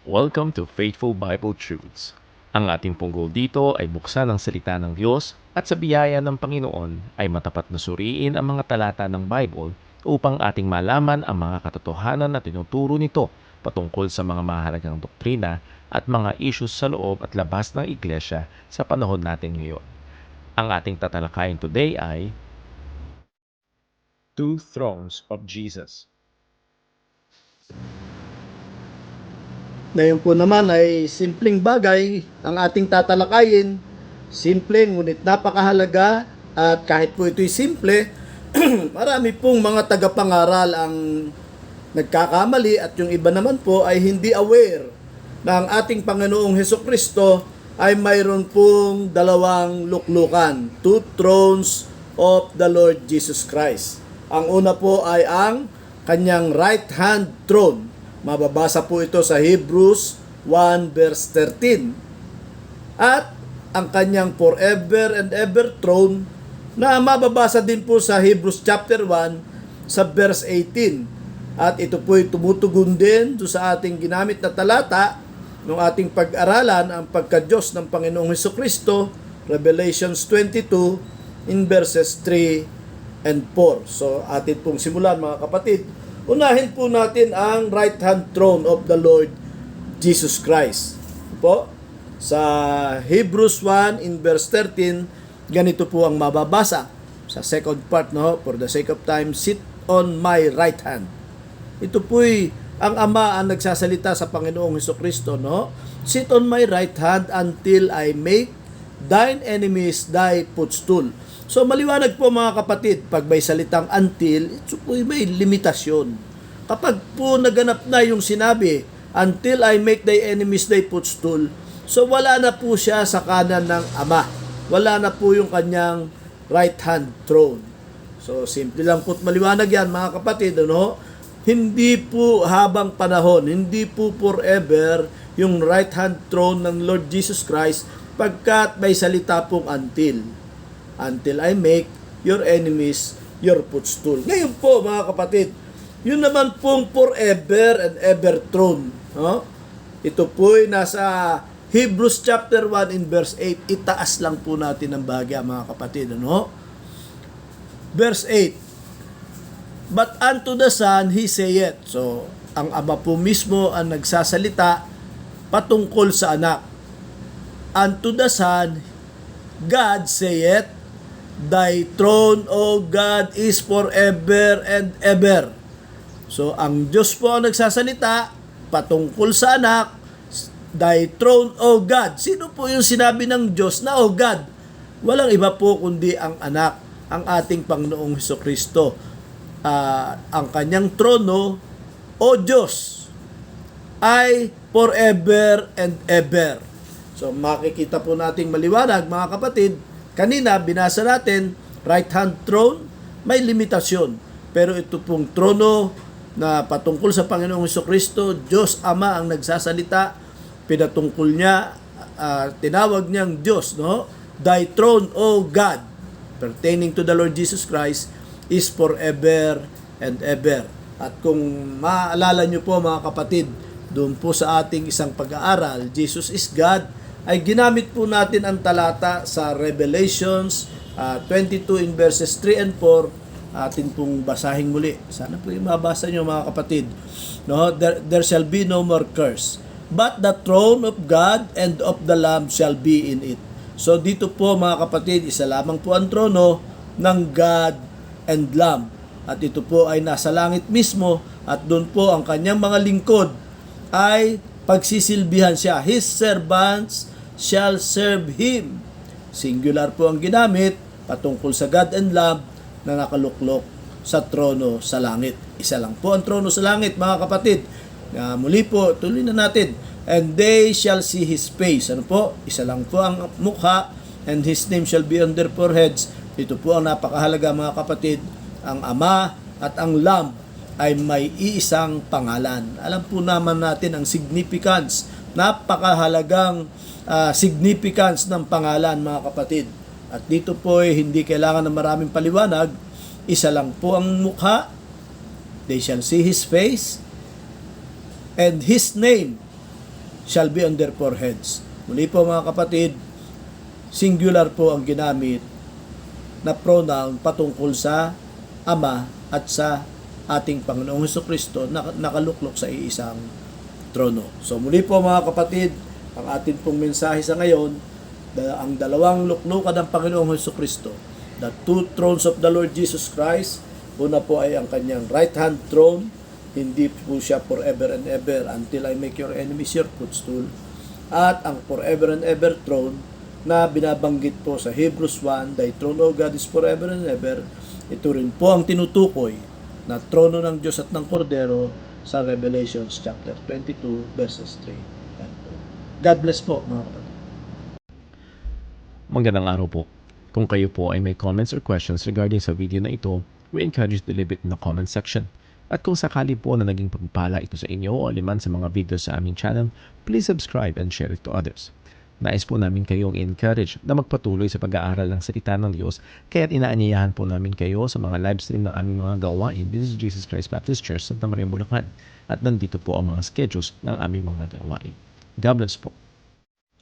Welcome to Faithful Bible Truths. Ang ating pong goal dito ay buksan ang salita ng Diyos at sa biyaya ng Panginoon ay matapat na suriin ang mga talata ng Bible upang ating malaman ang mga katotohanan na tinuturo nito patungkol sa mga mahalagang doktrina at mga issues sa loob at labas ng iglesia sa panahon natin ngayon. Ang ating tatalakayin today ay Two Thrones of Jesus. Ngayon po naman ay simpleng bagay ang ating tatalakayin. Simple ngunit napakahalaga at kahit po ito'y simple, marami pong mga tagapangaral ang nagkakamali at yung iba naman po ay hindi aware na ang ating Panginoong Hesukristo ay mayroon pong dalawang luklukan, two thrones of the Lord Jesus Christ. Ang una po ay ang kanyang right hand throne. Mababasa po ito sa Hebrews 1 verse 13. At ang kanyang forever and ever throne na mababasa din po sa Hebrews chapter 1 sa verse 18. At ito po ay tumutugon din sa ating ginamit na talata ng ating pag-aralan ang pagka-Diyos ng Panginoong Hesukristo, Revelations 22 in verses 3 and 4. So atin pong simulan mga kapatid. Unahin po natin ang right hand throne of the Lord Jesus Christ. Po, sa Hebrews 1 in verse 13, ganito po ang mababasa sa second part, no? For the sake of time, sit on my right hand. Ito po'y ang Ama ang nagsasalita sa Panginoong Hesukristo, no? Sit on my right hand until I make thine enemies thy footstool. So maliwanag po mga kapatid, pag may salitang until, ito po may limitasyon. Kapag po naganap na yung sinabi, until I make thy enemies thy footstool, so wala na po siya sa kanan ng Ama. Wala na po yung kanyang right hand throne. So simple lang po't maliwanag yan mga kapatid, ano? Hindi po habang panahon, hindi po forever yung right hand throne ng Lord Jesus Christ pagkat may salita pong until I make your enemies your footstool. Ngayon po mga kapatid, yun naman pong forever and ever throne. No? Ito po'y nasa Hebrews chapter 1 in verse 8. Itaas lang po natin ang bahagya mga kapatid. Ano? Verse 8. But unto the Son he saith. So, ang Ama po mismo ang nagsasalita patungkol sa anak. Unto the Son, God saith, Thy throne, O God, is forever and ever. So, ang Diyos po ang nagsasalita patungkol sa anak, Thy throne, O God. Sino po yung sinabi ng Diyos na O God? Walang iba po kundi ang anak, ang ating Panginoong Hesukristo. Ang kanyang trono, O Diyos, ay forever and ever. So, makikita po nating maliwanag, mga kapatid, kanina, binasa natin, right hand throne, may limitasyon. Pero ito pong trono na patungkol sa Panginoong Hesukristo, Diyos Ama ang nagsasalita, pinatungkol niya, tinawag niyang Diyos, no? Thy throne, O God, pertaining to the Lord Jesus Christ, is forever and ever. At kung maalala niyo po mga kapatid, doon po sa ating isang pag-aaral, Jesus is God, ay ginamit po natin ang talata sa Revelations 22 in verses 3 and 4. Atin pong basahin muli. Sana po yung mabasa nyo mga kapatid. No? There shall be no more curse, but the throne of God and of the Lamb shall be in it. So dito po mga kapatid, isa lamang po ang trono ng God and Lamb. At ito po ay nasa langit mismo at doon po ang kanyang mga lingkod ay pagsisilbihan siya. His servants shall serve Him. Singular po ang ginamit patungkol sa God and Lamb na nakaluklok sa trono sa langit. Isa lang po ang trono sa langit mga kapatid. Muli po, tuloy na natin. And they shall see His face. Ano po? Isa lang po ang mukha and His name shall be on their foreheads. Ito po ang napakahalaga mga kapatid. Ang Ama at ang Lamb ay may iisang pangalan. Alam po naman natin ang significance, napakahalagang significance ng pangalan mga kapatid. At dito po hindi kailangan ng maraming paliwanag, isa lang po ang mukha, they shall see His face, and His name shall be on their foreheads. Muli po mga kapatid, singular po ang ginamit na pronoun patungkol sa Ama at sa ating Panginoong Hesukristo na nakaluklok sa iisang trono. So muli po mga kapatid, ang atin pong mensahe sa ngayon, ang dalawang luklukan ng Panginoong Hesukristo, the two thrones of the Lord Jesus Christ. Una po ay ang kanyang right hand throne, hindi po siya forever and ever until I make your enemies your footstool. At ang forever and ever throne na binabanggit po sa Hebrews 1, thy throne o God is forever and ever. Ito rin po ang tinutukoy na trono ng Diyos at ng Kordero sa Revelations chapter 22 verses 3. God bless po mga kapatid. Magandang araw po. Kung kayo po ay may comments or questions regarding sa video na ito, we encourage you to leave it in the comment section. At kung sakali po na naging pagpala ito sa inyo o aliman sa mga videos sa aming channel, please subscribe and share it to others. Nais po namin kayong encourage na magpatuloy sa pag-aaral ng salita ng Diyos, kaya't inaanyayahan po namin kayo sa mga live stream ng aming mga gawain. This is Jesus Christ Baptist Church, Santa Maria, Bulacan. At nandito po ang mga schedules ng aming mga gawain. God bless po.